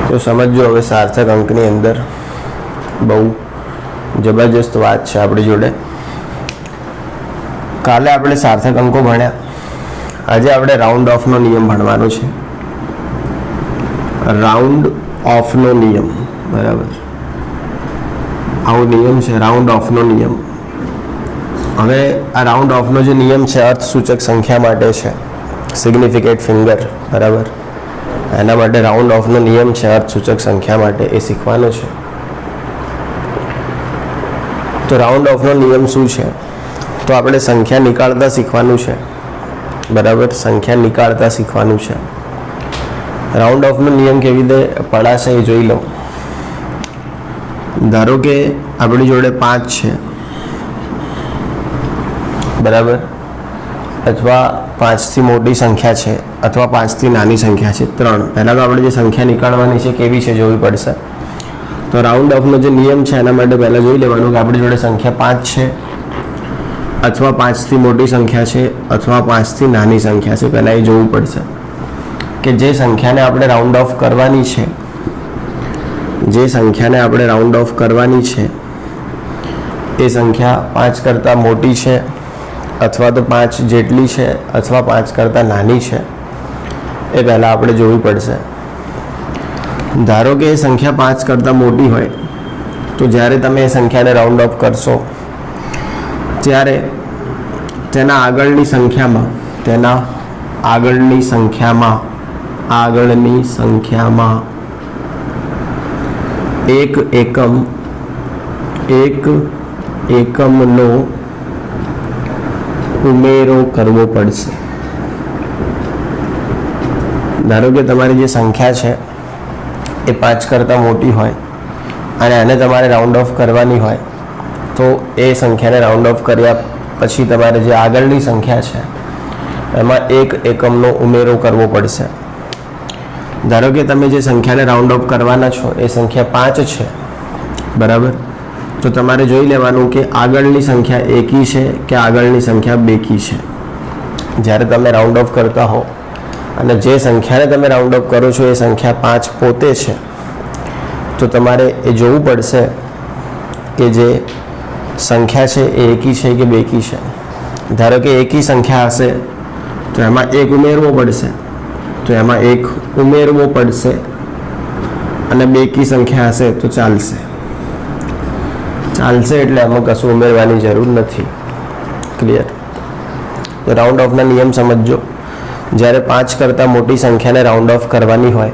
तो समझो हवे सार्थक अंकनी अंदर बहु जबरदस्त बात है अपनी जोड़े। काले आपणे सार्थक अंको भण्या, आज आपणे राउंड ऑफ नो नियम भणवानो छे। राउंड ऑफ नो नियम बराबर आवो नियम है, राउंड ऑफ नो नियम। हवे आ राउंड ऑफ नो जो नियम है अर्थसूचक संख्या माटे छे, सिग्निफिकेट फिंगर बराबर। एना माटे राउंड ऑफ नो नियम है अर्थसूचक संख्या माटे, ए शीखवानो छे। तो राउंड ऑफ नो नियम शुं छे? तो आपणे संख्या निकाळता शीखवानुं छे बराबर, संख्या निकाळता शीखवानुं छे। राउंड ऑफ नो नियम केवी रीते पड़ाशे ए जोई लो। धारो के आपणी जोड़े 5 छे बराबर, अथवा 5 थी मोटी संख्या है अथवा 5 थी नानी संख्या है 3। पहला तो आपणे जे संख्या निकाळवानी छे केवी छे जोवी पड़शे। तो राउंड ऑफ नो जो नियम है एना माटे पहला जोई लेवानुं के आपणी जोड़े संख्या 5 है अथवा 5 थी मोटी संख्या है अथवा 5 थी नानी संख्या है। पहला ए जोवुं पड़शे कि जे संख्या ने आपणे राउंड ऑफ करवानी छे, जे संख्या ने आपणे राउंड ऑफ करवानी छे ए संख्या 5 करता मोटी है अथवा तो 5 जेटली है अथवा 5 करता नानी है, ए पहला आपणे जोवी पड़शे। धारो के संख्या 5 करता मोटी होय तो ज्यारे तमे ए संख्या ने राउंड ऑफ करशो त्यारे तेना आगळनी संख्यामां, तेना आगळनी संख्यामां, आगळनी संख्यामां एक एकमनो उमेरो करवो पड़शे। धारो के तमारी जे संख्या है ए 5 करता मोटी होय अने आने तमारे राउंड ऑफ करवानी होय तो ए संख्या ने राउंड ऑफ कर्या पछी तमारे जे आगळनी संख्या है एमां एक एकमनो उमेरो करवो पड़शे। धारो के तमे जे संख्या ने राउंड ऑफ करवाना छो ए संख्या 5 है बराबर, तो तमारे जोई लेवानुं के आगळनी संख्या एकी है कि आगळनी संख्या बेकी है। ज्यारे तमे राउंड ऑफ करता हो अने जे संख्या ने तमे राउंड ऑफ करो छो ए संख्या 5 पोते छे तो तमारे ए जोवुं पड़शे कि जे संख्या है ए एकी है कि बेकी है। धारो के एकी संख्या हशे तो एमां एक उमेरवो पड़शे, तो एमां एक उमेरवो पड़शे अने बेकी संख्या हशे तो चालशे। चालशे एटले आमां कशुं उमेरवानी जरूर नथी। क्लियर? तो राउंड ऑफ ना नियम समझो। ज्यारे 5 करता मोटी संख्या ने राउंड ऑफ करवानी होय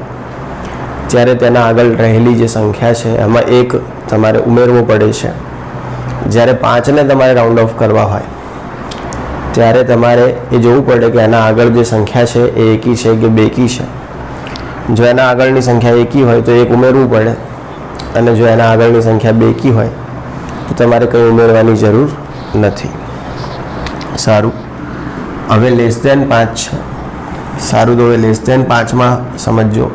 त्यारे तेना आगळ रहेली जे संख्या है एमां एक तमारे उमेरवो पड़े छे। ज्यारे 5 ने तमारे राउंड ऑफ करवा होय त्यारे तमारे ए जोवुं पड़े कि एना आगळ जे संख्या है ए एकी है कि बेकी है। जो एना आगळनी संख्या एकी होय तो एक उमेरवुं पड़े अने जो एना आगळनी संख्या बेकी होय तो तमारे कंई उमेरवानी जरूर नथी। सारूं, हवे लेस देन 5 छे। सारूं, तो हवे लेस देन 5 में समझो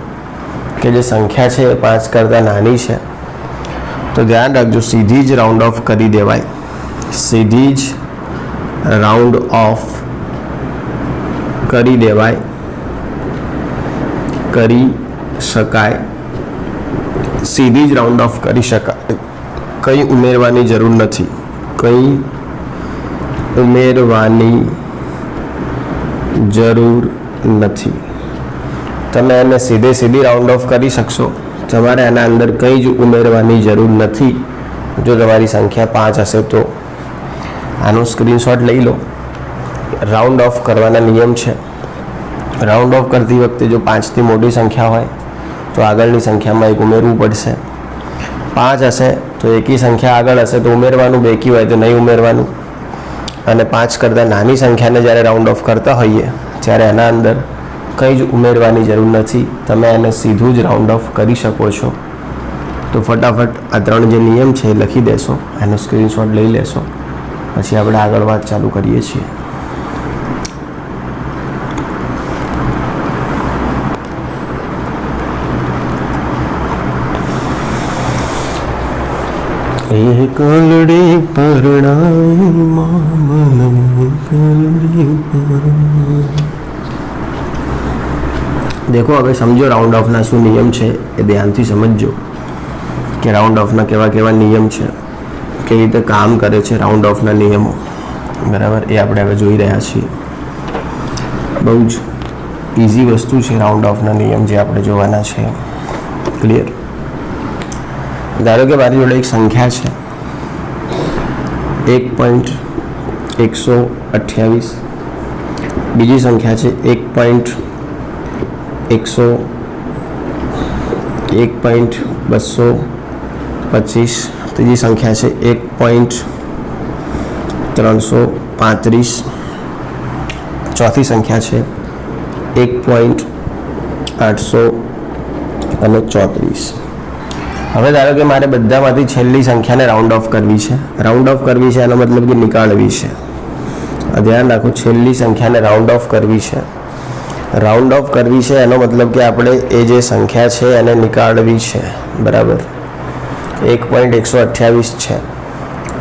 कि जे संख्या है 5 करता नानी है तो ध्यान रखो सीधी ज राउंड ऑफ करी देवाय, सीधी ज राउंड ऑफ करी देवाय, करी शकाय, सीधी ज राउंड ऑफ करी शकाय। कई उमेरवानी जरूर नहीं, कई उमेरवानी जरूर नहीं। तमे एने सीधे सीधी राउंड ऑफ करी शकशो, तमारे एना अंदर कई ज उमेरवानी जरूर नहीं। जो तमारी संख्या 5 हशे तो आनो स्क्रीनशॉट लई लो। राउंड ऑफ करवाना नियम है। राउंड ऑफ करती वखते जो 5 थी मोटी संख्या होय तो आगळनी संख्या में एक उमेरवुं पड़शे। 5 हशे तो एकी संख्या आगळ हशे तो उमेरवानुं, बेकी होय तो नहीं उमेरवानुं। अने 5 करता नानी संख्या ने ज्यारे राउंड ऑफ करता होईए त्यारे एना अंदर कई ज उमेरवानी जरूर नहीं। तमे एने सीधुं ज राउंड ऑफ करी शको छो। तो फटाफट आ 3 जे नियम है लखी देशो, एनो स्क्रीनशॉट लई लेशो, पछी आपणे आगळ वात चालू करीए छीए। एक कालड़ी परणाई मामलम कालड़ी देखो હવે સમજો રાઉન્ડ ઓફના શું નિયમ છે એ ધ્યાનથી સમજજો કે રાઉન્ડ ઓફના કેવા કેવા નિયમ છે, કેવી રીતે કામ કરે છે રાઉન્ડ ઓફના નિયમો, બરાબર, એ આપણે હવે જોઈ રહ્યા છીએ. બહુ જ ઇઝી વસ્તુ છે રાઉન્ડ ઓફના નિયમ જે આપણે જોવાના છે. ક્લિયર? ધારો કે મારી જોડે એક સંખ્યા છે 1.128, બીજી સંખ્યા છે 1.225, ત્રીજી સંખ્યા છે 1.335, ચોથી સંખ્યા છે 1.834. હવે ધારો કે મારે બધામાંથી છેલ્લી સંખ્યાને રાઉન્ડ ઓફ કરવી છે. રાઉન્ડ ઓફ કરવી છે એનો મતલબ કે નીકાળવી છે. ધ્યાન રાખો, છેલ્લી સંખ્યાને રાઉન્ડ ઓફ કરવી છે. રાઉન્ડ ઓફ કરવી છે એનો મતલબ કે આપણે એ જે સંખ્યા છે એને નીકાળવી છે, બરાબર. 1.128 છે.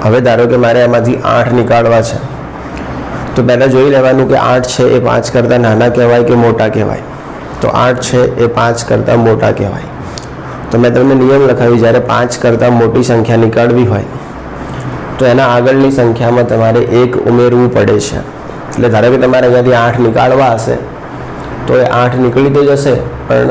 હવે ધારો કે મારે એમાંથી 8 નીકાળવા છે, તો પહેલાં જોઈ લેવાનું કે 8 છે એ 5 કરતાં નાના કહેવાય કે મોટા કહેવાય. તો 8 છે એ 5 કરતાં મોટા કહેવાય. તો મેં તમને નિયમ લખાવ્યું, જ્યારે 5 કરતાં મોટી સંખ્યા નીકાળવી હોય તો એના આગળની સંખ્યામાં તમારે 1 ઉમેરવું પડે છે. એટલે ધારો કે તમારે અહીંયાથી 8 નીકાળવા હશે તો એ 8 નીકળી તો જશે, પણ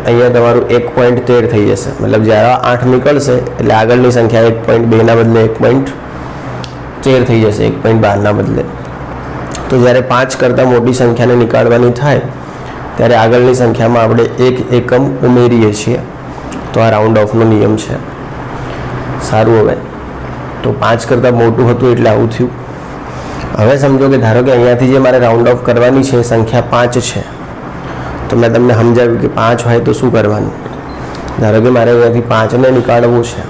અહીંયા તમારું 1.13 થઈ જશે. મતલબ જ્યારે 8 નીકળશે એટલે આગળની સંખ્યા 1.2ના બદલે 1.13 થઈ જશે, 1.12ના બદલે. તો જ્યારે 5 કરતાં મોટી સંખ્યાને નીકાળવાની થાય ત્યારે આગળની સંખ્યામાં આપણે 1 એકમ ઉમેરીએ છીએ. તો આ રાઉન્ડ ઓફનો નિયમ છે. સારું, હવે તો 5 કરતાં મોટું હતું એટલે આવું થયું. હવે સમજો કે ધારો કે અહીંયાથી જે મારે રાઉન્ડ ઓફ કરવાની છે સંખ્યા 5 છે, તો મેં તમને સમજાવ્યું કે 5 હોય તો શું કરવાનું. ધારો કે મારે અહીંયાથી 5ને નીકાળવું છે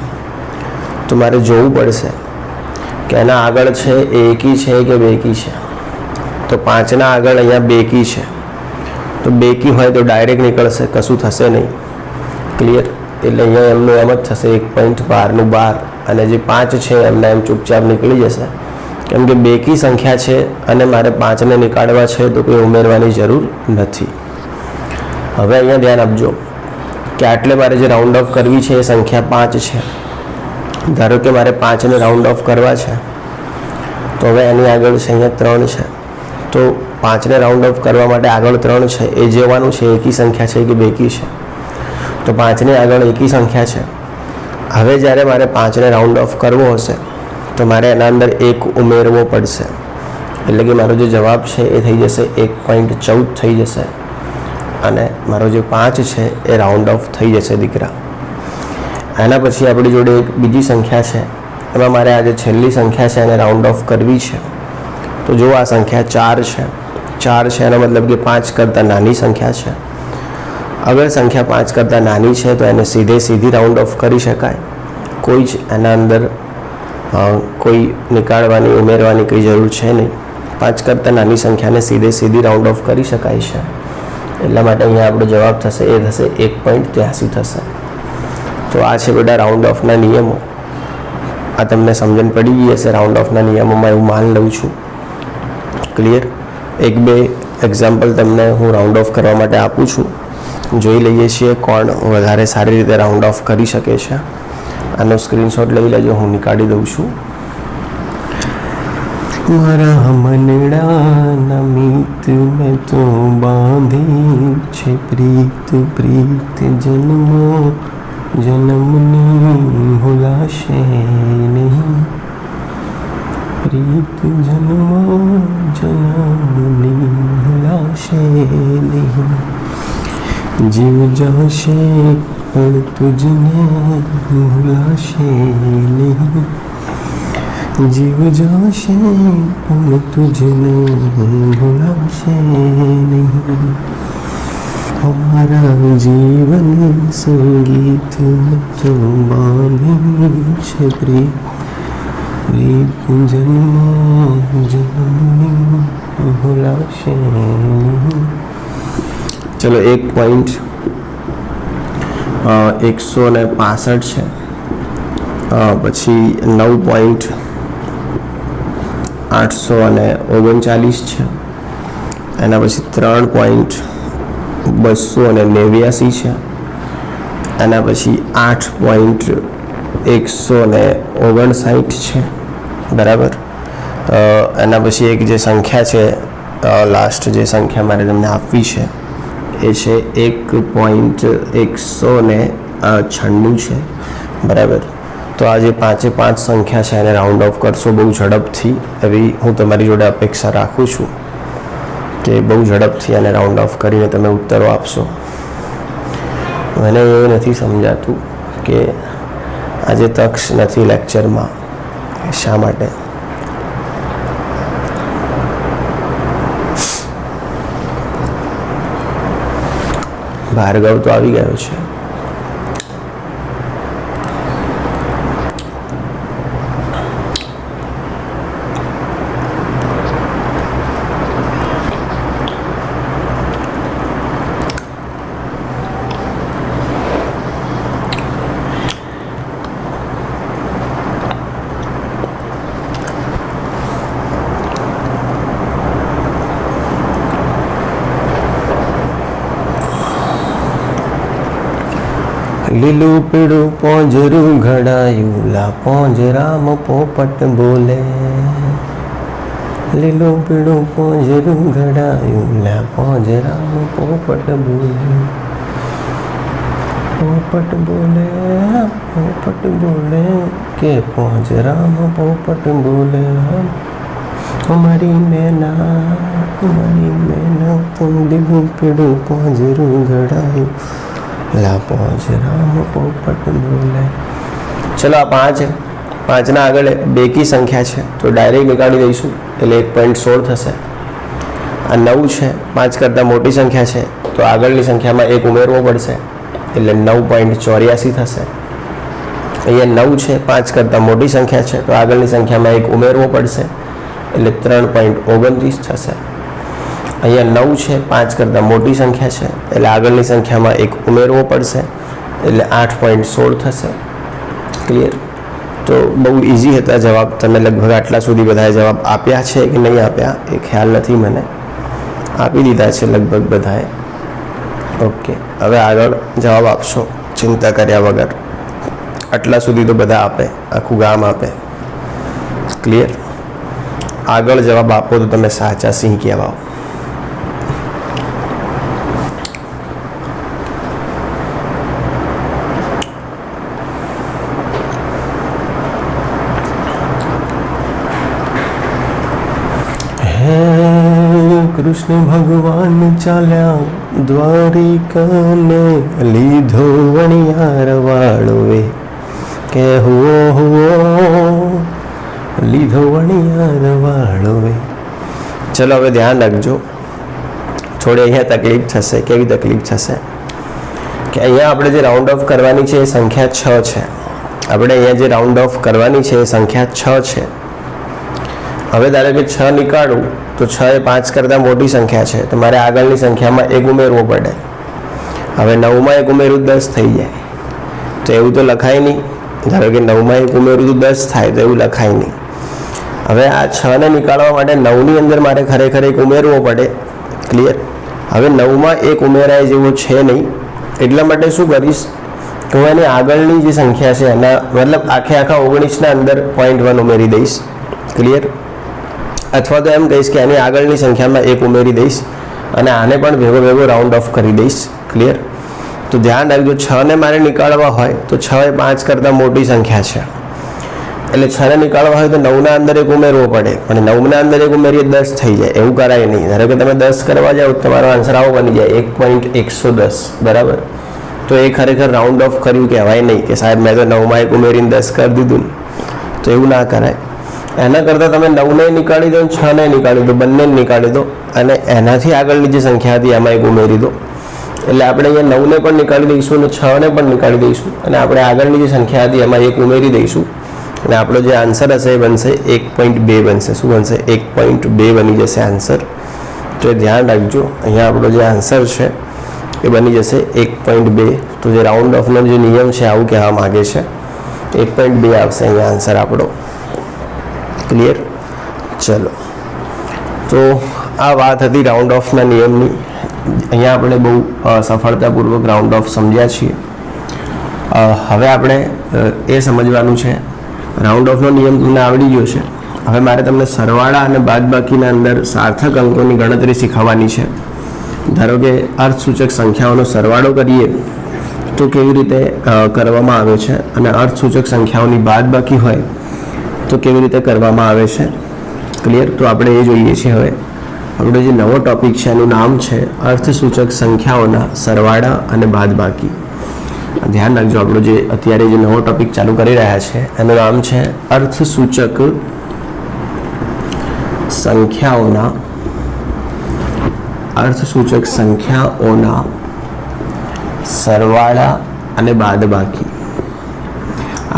તો મારે જોવું પડશે કે એના આગળ છે એ એકી છે કે બેકી છે. તો 5ના આગળ અહીંયા બેકી છે, તો બેકી હોય તો ડાયરેક્ટ નીકળશે, કશું થશે નહીં. ક્લિયર? એટલે અહીંયા એમનું એમ જ થશે 1.12નું 12, અને જે 5 છે એમના એમ ચૂપચાપ નીકળી જશે, કેમ કે બેકી સંખ્યા છે અને મારે 5ને નીકાળવા છે તો કોઈ ઉમેરવાની જરૂર નથી. હવે અહીંયા ધ્યાન આપજો કે આટલે મારે જે રાઉન્ડ ઓફ કરવી છે એ સંખ્યા 5 છે. ધારો કે મારે 5ને રાઉન્ડ ઓફ કરવા છે તો હવે એની આગળ છે અહીંયા 3 છે. તો 5ને રાઉન્ડ ઓફ કરવા માટે આગળ 3 છે એ જોવાનું છે એકી સંખ્યા છે કે બેકી છે. તો 5ની આગળ એકી સંખ્યા છે. હવે જ્યારે મારે 5ને રાઉન્ડ ઓફ કરવો હશે તો મારે એના અંદર 1 ઉમેરવો પડશે. એટલે કે મારો જે જવાબ છે એ થઈ જશે 1.14 થઈ જશે, અને મારો જે 5 છે એ રાઉન્ડ ઓફ થઈ જશે દીકરા. એના પછી આપણી જોડે એક બીજી સંખ્યા છે, એમાં મારે આ જે છેલ્લી સંખ્યા છે એને રાઉન્ડ ઓફ કરવી છે. તો જો આ સંખ્યા 4 છે. 4 છે એનો મતલબ કે 5 કરતાં નાની સંખ્યા છે. અગર સંખ્યા 5 કરતાં નાની છે તો એને સીધી રાઉન્ડ ઓફ કરી શકાય. કોઈ જ એના અંદર કોઈ નીકાળવાની ઉમેરવાની કંઈ જરૂર છે નહીં. 5 કરતાં નાની સંખ્યાને સીધી રાઉન્ડ ઓફ કરી શકાય છે. એટલા માટે અહીંયા આપણો જવાબ થશે એ થશે 1.83 થશે. તો આ છે બધા રાઉન્ડ ઓફના નિયમો. આ તમને સમજણ પડી ગઈ હશે રાઉન્ડ ઓફના નિયમોમાં, એવું માન લઉં છું. ક્લિયર? 1-2 એક્ઝામ્પલ તમને હું રાઉન્ડ ઓફ કરવા માટે આપું છું. જોઈ લઈએ છીએ કોણ વધારે સારી રીતે રાઉન્ડ ઓફ કરી શકે છે. આનો સ્ક્રીનશોટ લઈ લેજો, હું નીકાળી દઉં છું. મારા મનડાના મિત મેં તો બાંધી છે પ્રીત, પ્રીત જન્મો જન્મની ભૂલાશે નહીં. પ્રીત જન્મો જન્મની ભૂલાશે નહીં. જીવ જાશે પણ તુજને ભૂલાશે નહીં. જીવ જાશે પણ તુજને ભૂલાશે નહીં. हमारा जीवन संगीत तो बांधी છે પ્રીત, પ્રીત જન્મો જન્મની ભૂલાશે નહીં. ચલો 1.165 છે, પછી 9.839 છે, એના પછી 3.32 289 છે. એના પછી 8.159 છે, બરાબર. એના પછી એક જે સંખ્યા છે, લાસ્ટ જે સંખ્યા મારે તમને આપવી છે એ છે 1.196 છે, બરાબર. તો આ જે 5 સંખ્યા છે એને રાઉન્ડ ઓફ કરશો બહુ ઝડપથી, એવી હું તમારી જોડે અપેક્ષા રાખું છું કે બહુ ઝડપથી આને રાઉન્ડ ઓફ કરીને તમે ઉત્તરો આપશો. મને એ નથી સમજાતું કે આજે તક્ષ નથી લેક્ચરમાં, શા માટે? ભાર્ગવ તો આવી ગયો છે. લીલું પીળું પોંજરું ઘડાયું, લા પોંજરામ પોપટ બોલે. લીલું પીળું પોંજરું ઘડાયું, લા પોંજરામ પોપટ બોલે. પોપટ બોલે, પોપટ બોલે, કે પોંજરામ પોપટ બોલે. અમારી મેના તું લીલું પીળું પોંજરું ઘડાયું, લા પોંજરામ પોપટ બોલે. ચલો આ 5ના આગળ બેકી સંખ્યા છે તો ડાયરેક્ટ નીકાળી દઈશું, એટલે 1.16 થશે. આ 9 છે, 5 કરતાં મોટી સંખ્યા છે તો આગળની સંખ્યામાં 1 ઉમેરવો પડશે, એટલે 9.84 થશે. અહીંયા 9 છે, 5 કરતાં મોટી સંખ્યા છે તો આગળની સંખ્યામાં 1 ઉમેરવો પડશે, એટલે 3.29 થશે. અહીંયા 9 છે, 5 કરતાં મોટી સંખ્યા છે એટલે આગળની સંખ્યામાં 1 ઉમેરવો પડશે, એટલે 8.16 થશે. ક્લિયર? તો બહુ ઇઝી હતા જવાબ. તમે લગભગ આટલા સુધી બધાએ જવાબ આપ્યા છે કે નહીં આપ્યા એ ખ્યાલ નથી મને. આપી દીધા છે લગભગ બધાએ. ઓકે, હવે આગળ જવાબ આપશો ચિંતા કર્યા વગર. આટલા સુધી તો બધા આપે, આખું ગામ આપે. ક્લિયર? આગળ જવાબ આપો તો તમે સાચા સિંહ કહેવાઓ. કૃષ્ણ ભગવાન ચાલ્યા દ્વારિકાને, લીધો વણિયાર વાળોએ, કે હુઓ લીધો વણિયાર વાળોએ. ચલો હવે ધ્યાન રાખજો, થોડી અહીંયા તકલીફ થશે. કેવી તકલીફ થશે કે અહીંયા આપણે જે રાઉન્ડ ઓફ કરવાની છે એ સંખ્યા 6 છે. આપણે અહીંયા જે રાઉન્ડ ઓફ કરવાની છે એ સંખ્યા 6 છે. હવે ધારો કે 6 નીકાળું તો 6 એ 5 કરતાં મોટી સંખ્યા છે તો મારે આગળની સંખ્યામાં 1 ઉમેરવો પડે. હવે 9માં 1 ઉમેરું 10 થઈ જાય, તો એવું તો લખાય નહીં. ધારો કે 9માં 1 ઉમેરું તો 10 થાય, તો એવું લખાય નહીં. હવે આ 6ને નીકાળવા માટે 9ની અંદર મારે ખરેખર 1 ઉમેરવો પડે. ક્લિયર? હવે 9માં 1 ઉમેરાય જેવો છે નહીં, એટલા માટે શું કરીશ કે હું એની આગળની જે સંખ્યા છે એના મતલબ આખા 19ના અંદર 0.1 ઉમેરી દઈશ. ક્લિયર? અથવા તો એમ કહીશ કે એની આગળની સંખ્યામાં 1 ઉમેરી દઈશ અને આને પણ ભેગો રાઉન્ડ ઓફ કરી દઈશ. ક્લિયર? તો ધ્યાન રાખજો, 6ને મારે નીકાળવા હોય તો 6 એ 5 કરતાં મોટી સંખ્યા છે એટલે 6ને નીકાળવા હોય તો 9ના અંદર 1 ઉમેરવો પડે, પણ 9ના અંદર 1 ઉમેરીએ 10 થઈ જાય. એવું કરાય નહીં. ધારો કે તમે 10 કરવા જાઓ તો તમારો આન્સર આવો બની જાય 1.110, બરાબર. તો એ ખરેખર રાઉન્ડ ઓફ કર્યું કહેવાય નહીં કે સાહેબ મેં તો 9માં 1 ઉમેરીને 10 કરી દીધું. તો એવું ના કરાય. એના કરતાં તમે 9ને નીકાળી દો, 6ને નીકાળી દો, બંને નીકાળી દો અને એનાથી આગળની જે સંખ્યા હતી એમાં 1 ઉમેરી દો. એટલે આપણે અહીંયા 9ને પણ નીકાળી દઈશું અને 6ને પણ નીકાળી દઈશું અને આપણે આગળની જે સંખ્યા હતી એમાં 1 ઉમેરી દઈશું અને આપણો જે આન્સર હશે એ બનશે 1.2 બનશે. શું બનશે? 1.2 બની જશે આન્સર. તો એ ધ્યાન રાખજો, અહીંયા આપણો જે આન્સર છે એ બની જશે 1.2. તો જે રાઉન્ડ ઓફનો જે નિયમ છે આવું કહેવા માગે છે. 1.2 આવશે અહીંયા આન્સર આપણો. ક્લિયર? ચલો, તો આ વાત હતી રાઉન્ડ ઓફના નિયમની. અહીંયા આપણે બહુ સફળતાપૂર્વક રાઉન્ડ ઓફ સમજ્યા છીએ. હવે આપણે એ સમજવાનું છે, રાઉન્ડ ઓફનો નિયમ તમને આવડી ગયો છે. હવે મારે તમને સરવાળા અને બાદબાકીના અંદર સાર્થક અંકોની ગણતરી શીખવવાની છે. ધારો કે અર્થસૂચક સંખ્યાઓનો સરવાળો કરીએ તો કેવી રીતે કરવામાં આવે છે, અને અર્થસૂચક સંખ્યાઓની બાદબાકી હોય તો કેવી રીતે કરવામાં આવે છે. ક્લિયર? તો આપણે એ જોઈએ છીએ. હવે આપણો જે નવો ટોપિક છે એનું નામ છે અર્થસૂચક સંખ્યાઓના સરવાળા અને બાદબાકી. ધ્યાન રાખજો, આપણો જે અત્યારે જે નવો ટોપિક ચાલુ કરી રહ્યા છે એનું નામ છે અર્થસૂચક સંખ્યાઓના સરવાળા અને બાદબાકી.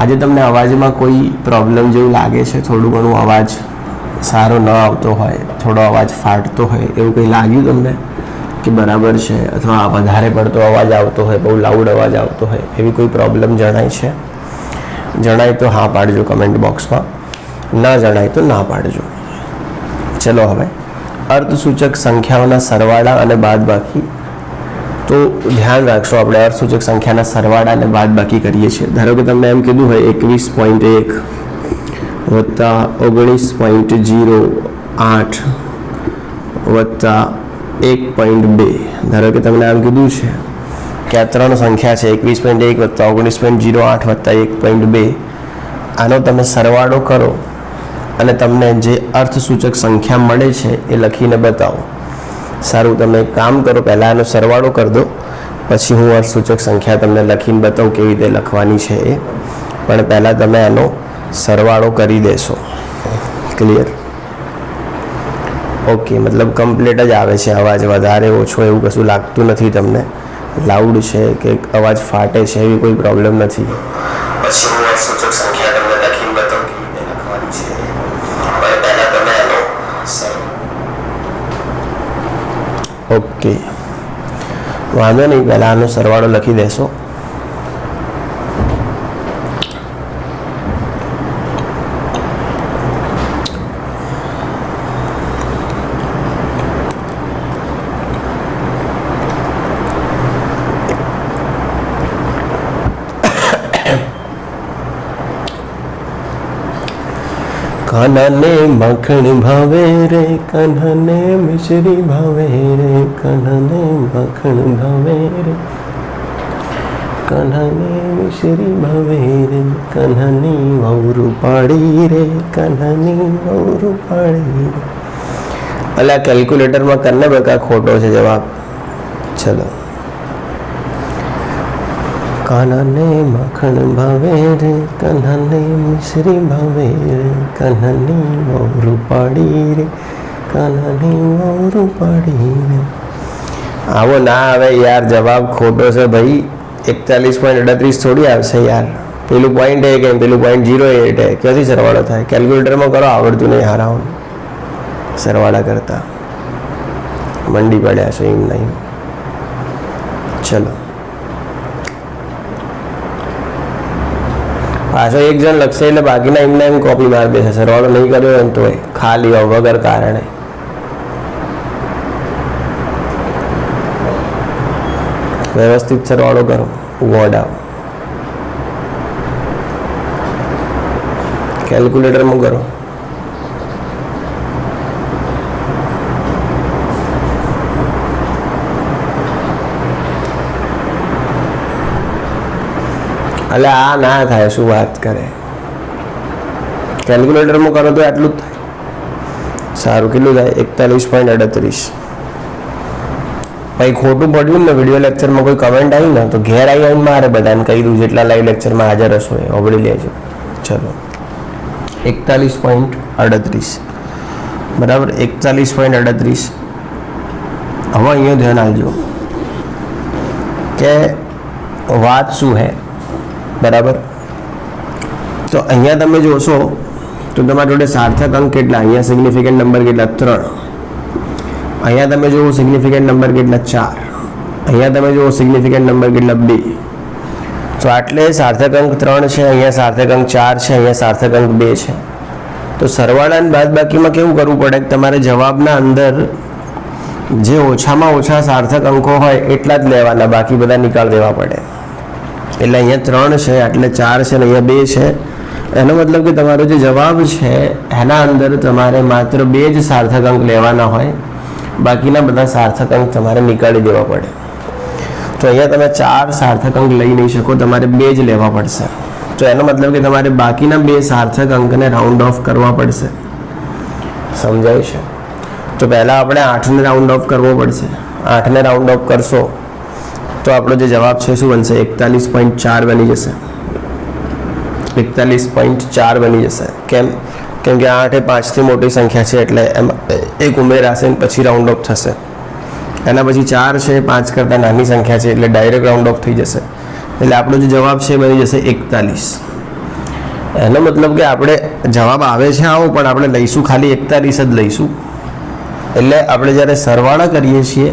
આજે તમને અવાજમાં કોઈ પ્રોબ્લેમ જેવું લાગે છે, થોડું ઘણું અવાજ સારો ન આવતો હોય, થોડો અવાજ ફાટતો હોય, એવું કંઈ લાગ્યું તમને કે બરાબર છે, અથવા વધારે પડતો અવાજ આવતો હોય, બહુ લાઉડ અવાજ આવતો હોય, એવી કોઈ પ્રોબ્લેમ જણાય છે? જણાય તો હા પાડજો કમેન્ટ બોક્સમાં, ના જણાય તો ના પાડજો. ચલો હવે અર્થસૂચક સંખ્યાઓના સરવાળા અને બાદબાકી. તો ધ્યાન રાખશો, આપણે અર્થસૂચક સંખ્યાના સરવાળા અને બાદબાકી કરીએ છીએ. ધારો કે તમને એમ કીધું હોય 21.1 વત્તા 19.08 વત્તા 1.2. ધારો કે તમને આમ કીધું છે કે આ ત્રણ સંખ્યા છે 21.1 વત્તા 19.08 વત્તા 1.2. આનો તમે સરવાળો કરો અને તમને જે અર્થસૂચક સંખ્યા મળે છે એ લખીને બતાવો. સારું, તમે એક કામ કરો, પહેલાં આનો સરવાળો કરી દો, પછી હું અર્થસૂચક સંખ્યા તમને લખીને બતાવું કેવી રીતે લખવાની છે એ. પણ પહેલાં તમે આનો સરવાળો કરી દેશો. ક્લિયર? ઓકે, મતલબ કમ્પ્લીટ જ આવે છે અવાજ, વધારે ઓછો એવું કશું લાગતું નથી તમને? લાઉડ છે કે અવાજ ફાટે છે એવી કોઈ પ્રોબ્લેમ નથી? પછી હું અર્થસૂચક સંખ્યા તમને લખીને બતાવું કેવી રીતે લખવાની છે. પણ પહેલાં તમે આનો ઓકે, વાંધો નહીં, પહેલાં આનો સરવાળો લખી દેશો. કનને મખણ ભાવે રે, કનને મિશ્રી ભાવે રે, કનને મખણ ભાવે રે, કનને મિશ્રી ભાવે રે, કનની વહુ પાડી રે, કનની વહુ પાડી રે. અલા કેલ્ક્યુલેટરમાં કનને બકા ખોટો છે જવાબ. ચલો, કનને મખણ ભાવે રે, કનને મિશ્રી ભાવે રે, કનની વહુ પાડી રે, કનની વહુ પાડી રે. આવો ના આવે યાર, જવાબ ખોટો છે ભાઈ. 41.38 થોડી આવશે યાર. પેલું 0.1 એમ, પેલું 0.08 હે. ક્યાંથી સરવાળો થાય? કેલ્ક્યુલેટરમાં કરો, આવડતું નહીં હારાውን સરવાળા કરતા. મંડી પડ્યા છો એમ નહીં. ચલો, પાછો એક જણ લખશે એટલે બાકીના એમને એમ કોપી મારી દેશે. સરવાળો નહીં કર્યો એમ તો ખાલી વગર કારણે. વ્યવસ્થિત સરવાળો કરો, ગોડાઓ. કેલ્ક્યુલેટરમાં કરો. એટલે આ ના થાય, શું વાત કરે? કેલ્ક્યુલેટરમાં કરો તો આટલું જ થાય. સારું, કેટલું થાય? 41.38. ભાઈ ખોટું પડ્યું ને વિડીયો લેક્ચરમાં કોઈ કમેન્ટ આવી ને તો ઘેર આવીને મારે બધાને કહી દઉં, જેટલા લાઈવ લેક્ચરમાં હાજર હશો એ ઓગળી લેજો. ચલો, 41.38 બરાબર. 41.38. હવે અહીંયા ધ્યાન આપજો કે વાત શું હે, બરાબર? તો અહીંયા તમે જોશો તો તમારા જોડે સાર્થક અંક કેટલા? અહીંયા સિગ્નિફિકન્ટ નંબર કેટલા? 3. અહીંયા તમે જુઓ સિગ્નિફિકન્ટ નંબર કેટલા? 4. અહીંયા તમે જુઓ સિગ્નિફિકન્ટ નંબર કેટલા? 2. તો આટલે સાર્થક અંક 3 છે, અહીંયા સાર્થક અંક 4 છે, અહીંયા સાર્થક અંક 2 છે. તો સરવાળા અને બાદબાકીમાં કેવું કરવું પડે કે તમારે જવાબના અંદર જે ઓછામાં ઓછા સાર્થક અંકો હોય એટલા જ લેવાના, બાકી બધા નિકાળ દેવા પડે. એટલે અહીંયા 3 છે, એટલે 4 છે, અને અહીંયા 2 છે. એનો મતલબ કે તમારો જે જવાબ છે એના અંદર તમારે માત્ર 2 જ સાર્થક અંક લેવાના હોય, બાકીના બધા સાર્થક અંક તમારે નીકાળી દેવા પડે. તો અહીંયા તમે 4 સાર્થક અંક લઈ નહીં શકો, તમારે 2 જ લેવા પડશે. તો એનો મતલબ કે તમારે બાકીના 2 સાર્થક અંકને રાઉન્ડ ઓફ કરવા પડશે. સમજાય છે? તો પહેલાં આપણે 8ને રાઉન્ડ ઓફ કરવો પડશે. 8ને રાઉન્ડ ઓફ કરશો તો આપણો જે જવાબ છે શું બનશે? 41.4 બની જશે. 41.4 બની જશે. કેમ? કેમ કે 8 એ 5થી મોટી સંખ્યા છે, એટલે એમાં 1 ઉમેરાશે અને પછી રાઉન્ડ ઓફ થશે. એના પછી 4 છે, 5 કરતાં નાની સંખ્યા છે, એટલે ડાયરેક્ટ રાઉન્ડ ઓફ થઈ જશે. એટલે આપણો જે જવાબ છે બની જશે 41. એનો મતલબ કે આપણે જવાબ આવે છે આવો, પણ આપણે લઈશું ખાલી 41 જ લઈશું. એટલે આપણે જ્યારે સરવાળા કરીએ છીએ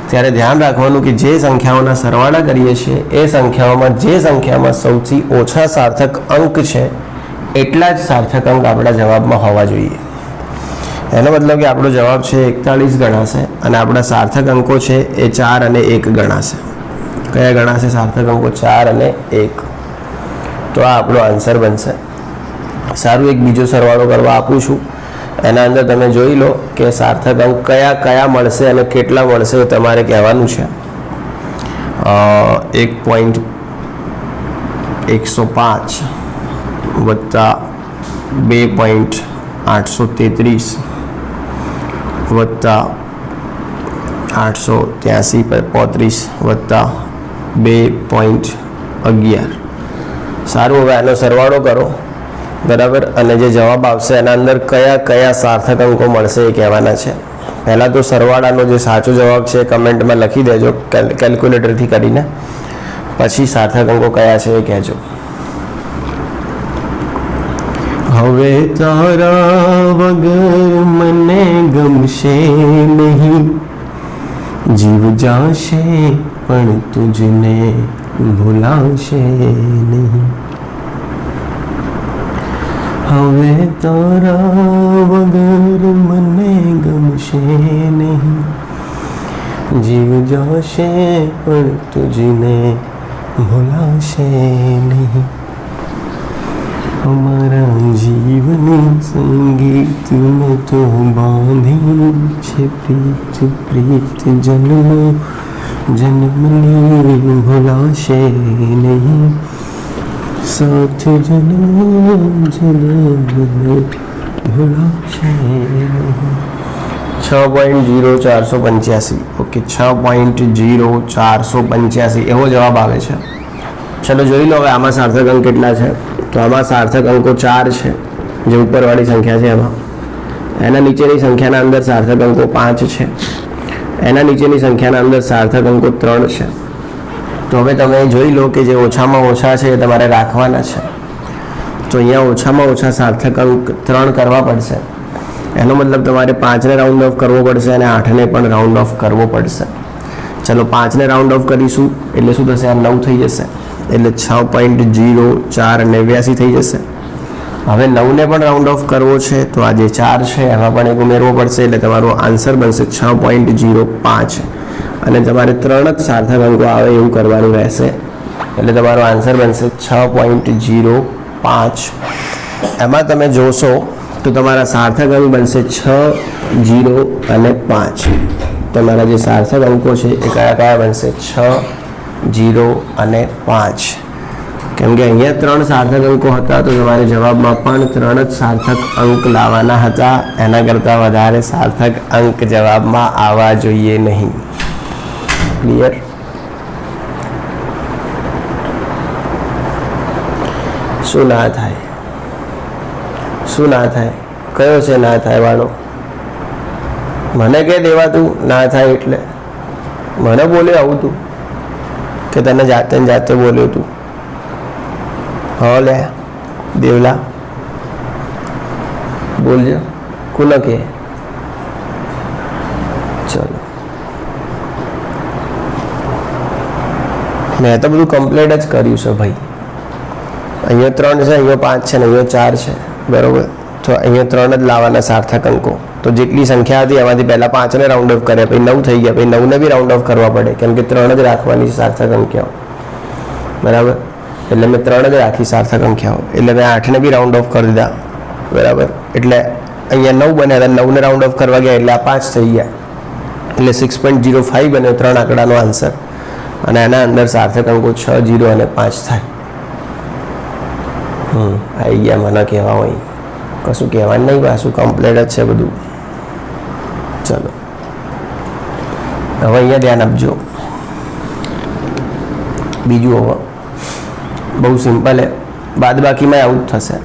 ત્યારે ધ્યાન રાખવાનું કે જે સંખ્યાઓના સરવાળા કરીએ છીએ એ સંખ્યાઓમાં જે સંખ્યામાં સૌથી ઓછા સાર્થક અંક છે એટલા જ સાર્થક અંક આપણા જવાબમાં હોવા જોઈએ. એનો મતલબ કે આપણો જવાબ છે 41 ગણાશે, અને આપણા સાર્થક અંકો છે એ 4 અને 1 ગણાશે. કયા ગણાશે સાર્થક અંકો? 4 અને 1. તો આ આપણો આન્સર બનશે. સારું, એક બીજો સરવાળો કરવા આપું છું. એના અંદર તમે જોઈ લો કે સાર્થક અંક કયા કયા મળશે અને કેટલા મળશે એ તમારે કહેવાનું છે. 1.105 વત્તા 2.833 વત્તા 883 વત્તા 2.11. સારું, હવે આનો સરવાળો કરો, બરાબર, અને જે જવાબ આવશે એના અંદર કયા કયા સાર્થક અંકો મળશે એ કહેવાના છે. પહેલાં તો સરવાળાનો જે સાચો જવાબ છે કમેન્ટમાં લખી દેજો કેલ્ક્યુલેટરથી કરીને, પછી સાર્થક અંકો કયા છે એ કહેજો. હવે તારા વગર મને ગમશે નહીં, જીવ જાશે પણ તુજને ભૂલાશે નહીં. હવે તારા વગર મને ગમશે નહીં, જીવ જાશે પણ તુજને ભૂલાશે નહીં. અમારા જીવની સંગીત મેં તો બાંધી છે પ્રીત પ્રીત જન્મો જન્મની ભૂલાશે નહીં, સાથ જન્મો જન્મની ભૂલાશે નહીં. 6.0485. ઓકે, 6.0485 એવો જવાબ આવે છે. ચલો જોઈ લો હવે આમાં સાર્થક અંક કેટલા છે. તો આમાં સાર્થક અંકો 4 છે, જે ઉપરવાળી સંખ્યા છે એમાં. એના નીચેની સંખ્યાના અંદર સાર્થક અંકો 5 છે. એના નીચેની સંખ્યાના અંદર સાર્થક અંકો 3 છે. તો હવે તમે જોઈ લો કે જે ઓછામાં ઓછા છે એ તમારે રાખવાના છે. તો અહીંયા ઓછામાં ઓછા સાર્થક અંક 3 કરવા પડશે. એનો મતલબ તમારે 5ને રાઉન્ડ ઓફ કરવો પડશે અને 8ને પણ રાઉન્ડ ઓફ કરવો પડશે. ચલો 5ને રાઉન્ડ ઓફ કરીશું એટલે શું થશે? આ 9 થઈ જશે, એટલે 6.0489 થઈ જશે. હવે 9ને પણ રાઉન્ડ ઓફ કરવો છે તો આ જે 4 છે એમાં પણ એક ઉમેરવો પડશે, એટલે તમારો આન્સર બનશે 6.05. અને તમારે 3 જ સાર્થક અંકો આવે એવું કરવાનું રહેશે, એટલે તમારો આન્સર બનશે 6.05. એમાં તમે જોશો તો તમારા સાર્થક અંક બનશે 6, 0 અને 5. તમારા જે સાર્થક અંકો છે એ કયા કયા બનશે? 6, 0 અને 5. કેમ કે અહીંયા 3 સાર્થક અંકો હતા તો તમારે જવાબમાં પણ 3 જ સાર્થક અંક લાવવાના હતા. એના કરતાં વધારે સાર્થક અંક જવાબમાં આવવા જોઈએ નહીં. ક્લિયર? શું ના થાય? શું ના થાય? કયો છે ના થાય વાળો? મને કહી દેવાતું ના થાય એટલે. મને બોલ્યો આવું તું કે તને જાતે ને જાતે બોલ્યો તું? હા લે દેવલા બોલજો, કોને કે? ચલો મેં તો બધું કમ્પ્લીટ જ કર્યું છે ભાઈ. અહીંયા 3 છે, અહીંયા 5 છે ને અહીંયા 4 છે, બરોબર? તો અહીંયા 3 જ લાવવાના સાર્થક અંકો. તો જેટલી સંખ્યા હતી એમાંથી પહેલાં 5ને રાઉન્ડ ઓફ કર્યા, પછી 9 થઈ ગયા, પછી 9ને બી રાઉન્ડ ઓફ કરવા પડે, કેમ કે 3 જ રાખવાની છે સાર્થક સંખ્યાઓ, બરાબર. એટલે મેં 3 જ રાખી સાર્થક સંખ્યાઓ, એટલે મેં 8ને બી રાઉન્ડ ઓફ કરી દીધા, બરાબર. એટલે અહીંયા 9 બન્યા હતા, 9ને રાઉન્ડ ઓફ કરવા ગયા એટલે આ 5 થઈ ગયા, એટલે 6.05 બન્યો 3 આંકડાનો આન્સર. અને આના અંદર સાર્થક અંકો 6, 0 અને 5 થાય. આવી ગયા મને કહેવા હોય, કશું કહેવાનું નહીં, પાછું કમ્પ્લીટ જ છે બધું. ચલો હવે અહીંયા ધ્યાન આપજો. બીજું હવે બહુ સિમ્પલ છે, બાદબાકીમાં આવું જ થશે.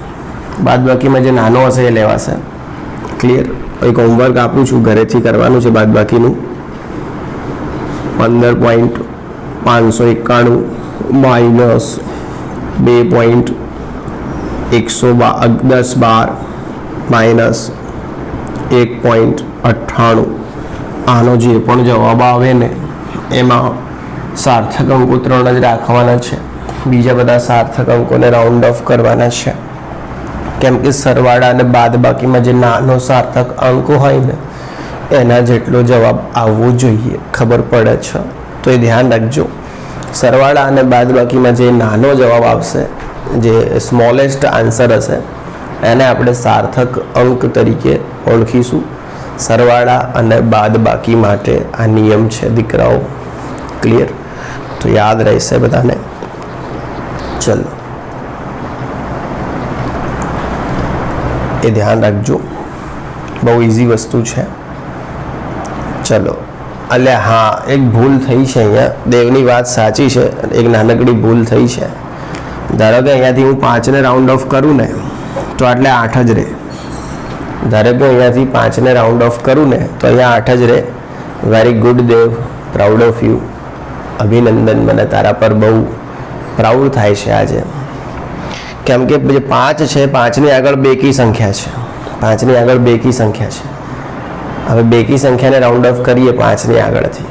બાદબાકીમાં જે નાનો હશે એ લેવાશે. ક્લિયર? એક હોમવર્ક આપું છું, ઘરેથી કરવાનું છે બાદબાકીનું. 15.591 માઇનસ 2.112 માઇનસ 1.98. આનો જે પણ જવાબ આવે ને એમાં સાર્થક અંકો 3 જ રાખવાના છે, બીજા બધા સાર્થક અંકોને રાઉન્ડ ઓફ કરવાના છે. કેમ કે સરવાળા અને બાદબાકીમાં જે નાનો સાર્થક અંકો હોય ને એના જેટલો જવાબ આવવો જોઈએ, ખબર પડે છે તો એ ધ્યાન રાખજો. સરવાળા અને બાદબાકીમાં જે નાનો જવાબ આવશે, જે સ્મોલેસ્ટ આન્સર હશે, એને આપણે સાર્થક અંક તરીકે ઓળખીશું. સરવાળા અને બાદબાકી માટે આ નિયમ છે દીકરાઓ. ક્લિયર? તો યાદ રહેશે બધાને. ચલો એ ધ્યાન રાખજો, બહુ ઇઝી વસ્તુ છે. ચલો એટલે હા, એક ભૂલ થઈ છે અહીંયા. દેવની વાત સાચી છે, એક નાનકડી ભૂલ થઈ છે. ધારો કે અહીંયાથી હું 5ને રાઉન્ડ ઓફ કરું ને તો આટલે 8 જ રહે. ધારો કે અહીંયાથી 5ને રાઉન્ડ ઓફ કરું ને તો અહીંયા 8 જ રહે. Very good Dev, proud of you. અભિનંદન, મને તારા પર બહુ પ્રાઉડ થાય છે આજે. કેમ કે જે 5 છે, 5ની આગળ બેકી સંખ્યા છે, 5ની આગળ બેકી સંખ્યા છે. હવે બેકી સંખ્યાને રાઉન્ડ ઓફ કરીએ 5ની આગળથી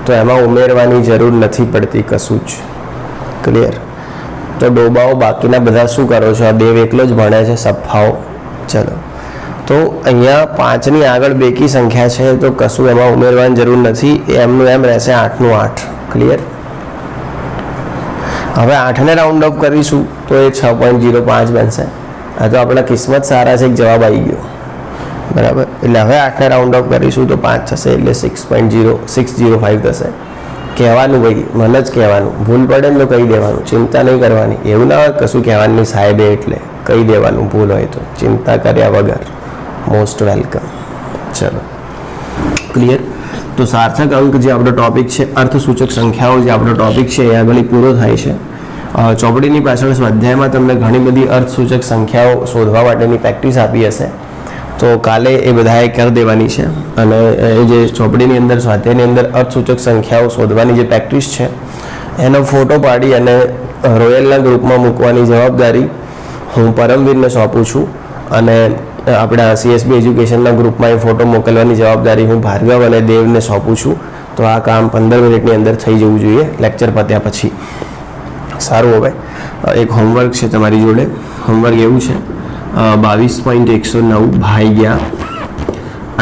તો એમાં ઉમેરવાની જરૂર નથી પડતી કશું જ. ક્લિયર? તો ડોબાઓ બાકીના બધા શું કરો છો? આ દેવ એકલો જ ભણે છે, સફાઓ. ચલો તો અહીંયા 5ની આગળ બેકી સંખ્યા છે તો કશું એમાં ઉમેરવાની જરૂર નથી, એમનું એમ રહેશે 8નું 8. ક્લિયર? હવે 8ને રાઉન્ડ ઓફ કરીશું તો એ 6.05 બનશે. આ તો આપણા કિસ્મત સારા છે, એક જવાબ આવી ગયો, બરાબર. એટલે હવે 8ને રાઉન્ડ ઓફ કરીશું તો 5 થશે, એટલે 6.0605 થશે. કહેવાનું ભાઈ, મને જ કહેવાનું, ભૂલ પડે ને તો કહી દેવાનું, ચિંતા નહીં કરવાની. એવું ના હોય કશું કહેવાનું નહીં સાહેબે, એટલે કહી દેવાનું ભૂલ હોય તો, ચિંતા કર્યા વગર. Most welcome. ચલો ક્લિયર? તો સાર્થક અંક જે આપણો ટોપિક છે, અર્થસૂચક સંખ્યાઓ જે આપણો ટોપિક છે એ આગળ પૂરો થાય છે. ચોપડીની પાછળ સ્વાધ્યાયમાં તમને ઘણી બધી અર્થસૂચક સંખ્યાઓ શોધવા માટેની પ્રેક્ટિસ આપી હશે, તો કાલે એ બધાએ કરી દેવાની છે. અને એ જે ચોપડીની અંદર સ્વાધ્યાયની અંદર અર્થસૂચક સંખ્યાઓ શોધવાની જે પ્રેક્ટિસ છે એનો ફોટો પાડી અને રોયલના ગ્રુપમાં મૂકવાની જવાબદારી હું પરમવીરને સોંપું છું. અને આપણા CSB એજ્યુકેશનના ગ્રુપમાં એ ફોટો મોકલવાની જવાબદારી હું ભાર્ગવ અને દેવને સોંપું છું. તો આ કામ 15 મિનિટની અંદર થઈ જવું જોઈએ લેક્ચર પત્યા પછી. સારું, હવે એક હોમવર્ક છે તમારી જોડે. હોમવર્ક એવું છે, 22.109 ભાગ્યા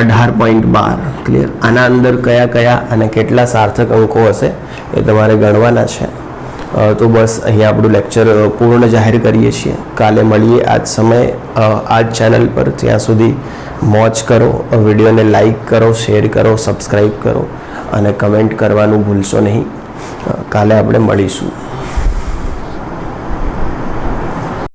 18.12. ક્લિયર? આના અંદર કયા કયા અને કેટલા સાર્થક અંકો હશે એ તમારે ગણવાના છે. તો બસ અહીંયા આપણું લેક્ચર પૂર્ણ જાહેર કરીએ છીએ. કાલે મળીએ આ જ સમયે આ જ ચેનલ પર. ત્યાં સુધી મોજ કરો, વિડીયોને લાઈક કરો, શેર કરો, સબસ્ક્રાઈબ કરો અને કમેન્ટ કરવાનું ભૂલશો નહીં. કાલે આપણે મળીશું.